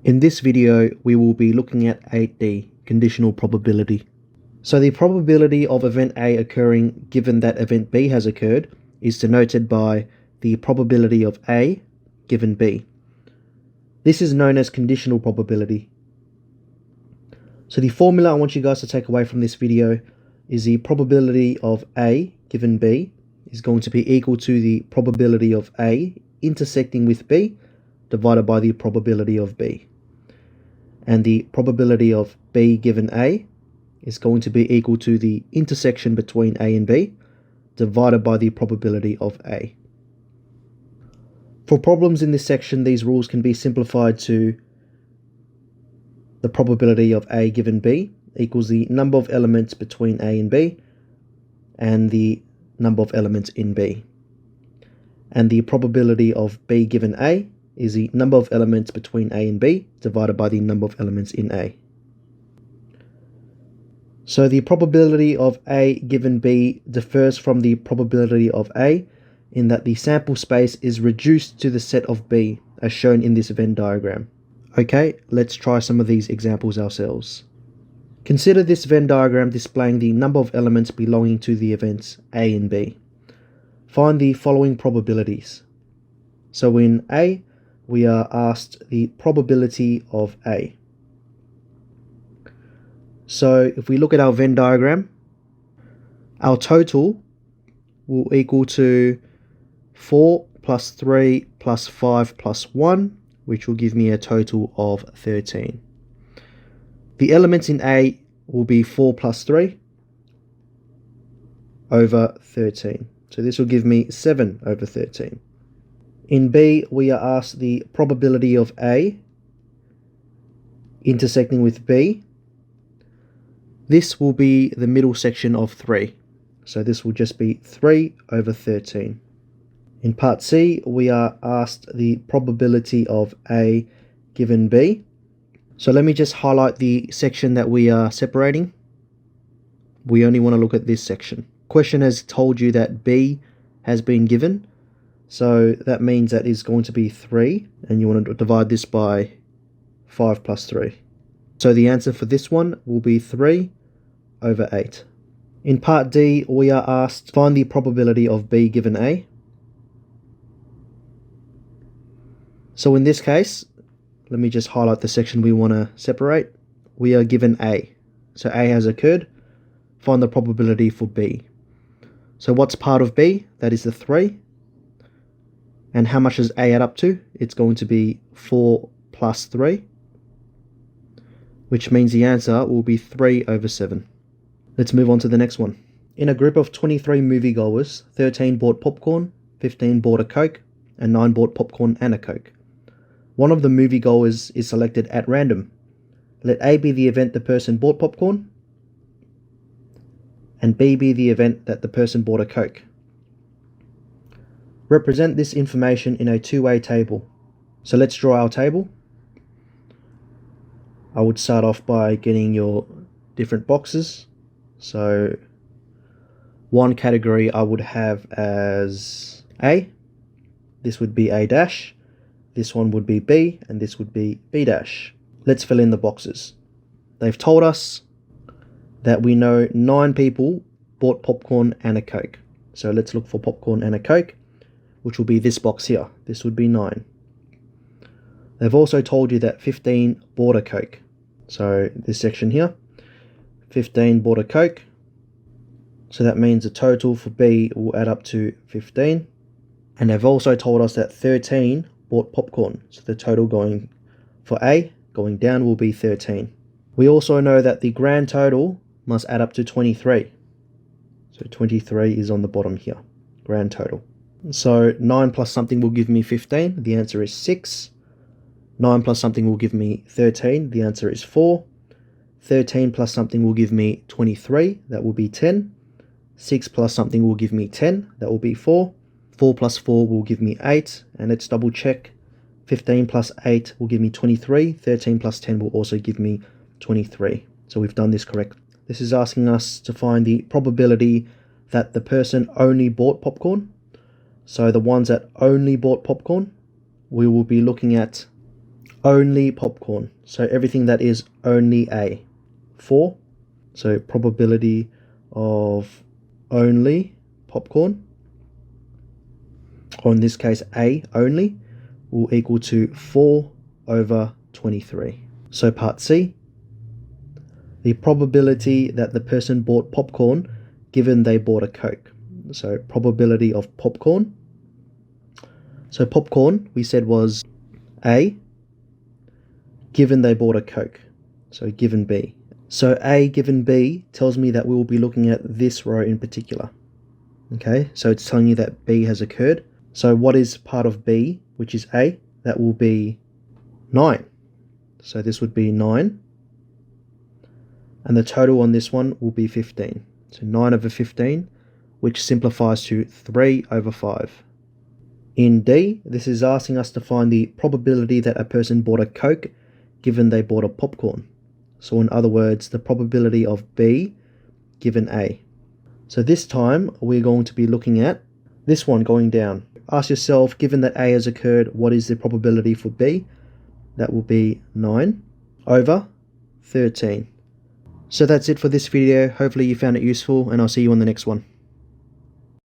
In this video, we will be looking at 8D, conditional probability. So the probability of event A occurring given that event B has occurred is denoted by the probability of A given B. This is known as conditional probability. So the formula I want you guys to take away from this video is the probability of A given B is going to be equal to the probability of A intersecting with B divided by the probability of B. And the probability of B given A is going to be equal to the intersection between A and B divided by the probability of A. For problems in this section, these rules can be simplified to the probability of A given B equals the number of elements between A and B and the number of elements in B. And the probability of B given A is the number of elements between A and B divided by the number of elements in A. So the probability of A given B differs from the probability of A in that the sample space is reduced to the set of B as shown in this Venn diagram. Okay, let's try some of these examples ourselves. Consider this Venn diagram displaying the number of elements belonging to the events A and B. Find the following probabilities. So in A, we are asked the probability of A. So if we look at our Venn diagram, our total will equal to 4 plus 3 plus 5 plus 1, which will give me a total of 13. The elements in A will be 4 plus 3 over 13. So this will give me 7 over 13. In B, we are asked the probability of A intersecting with B. This will be the middle section of 3. So this will just be 3 over 13. In part C, we are asked the probability of A given B. So let me just highlight the section that we are separating. We only want to look at this section. Question has told you that B has been given. So that means that is going to be 3, and you want to divide this by 5 plus 3. So the answer for this one will be 3 over 8. In part D, we are asked to find the probability of B given A. So in this case, let me just highlight the section we want to separate. We are given A. So A has occurred. Find the probability for B. So what's part of B? That is the 3. And how much does A add up to? It's going to be 4 plus 3, which means the answer will be 3 over 7. Let's move on to the next one. In a group of 23 moviegoers, 13 bought popcorn, 15 bought a Coke, and 9 bought popcorn and a Coke. One of the moviegoers is selected at random. Let A be the event the person bought popcorn, and B be the event that the person bought a Coke. Represent this information in a two-way table. So let's draw our table. I would start off by getting your different boxes. So one category I would have as A. This would be A dash. This one would be B, and this would be B dash. Let's fill in the boxes. They've told us that we know 9 people bought popcorn and a Coke. So let's look for popcorn and a Coke, which will be this box here. This would be 9. They've also told you that 15 bought a Coke. So this section here, 15 bought a Coke. So that means the total for B will add up to 15. And they've also told us that 13 bought popcorn. So the total going for A, going down, will be 13. We also know that the grand total must add up to 23. So 23 is on the bottom here, grand total. So 9 plus something will give me 15. The answer is 6. 9 plus something will give me 13. The answer is 4. 13 plus something will give me 23. That will be 10. 6 plus something will give me 10. That will be 4. 4 plus 4 will give me 8. And let's double check. 15 plus 8 will give me 23. 13 plus 10 will also give me 23. So we've done this correct. This is asking us to find the probability that the person only bought popcorn. So the ones that only bought popcorn, we will be looking at only popcorn. So everything that is only A. 4. So probability of only popcorn, or in this case A only, will equal to 4 over 23. So part C, the probability that the person bought popcorn given they bought a Coke. So probability of popcorn. So popcorn we said was A given they bought a Coke. So given B. So A given B tells me that we will be looking at this row in particular. Okay, so it's telling you that B has occurred. So what is part of B, which is A? That will be 9. So this would be 9. And the total on this one will be 15. So 9 over 15, which simplifies to 3 over 5. In D, this is asking us to find the probability that a person bought a Coke given they bought a popcorn. So in other words, the probability of B given A. So this time we're going to be looking at this one going down. Ask yourself, given that A has occurred, what is the probability for B? That will be 9 over 13. So that's it for this video. Hopefully you found it useful, and I'll see you on the next one.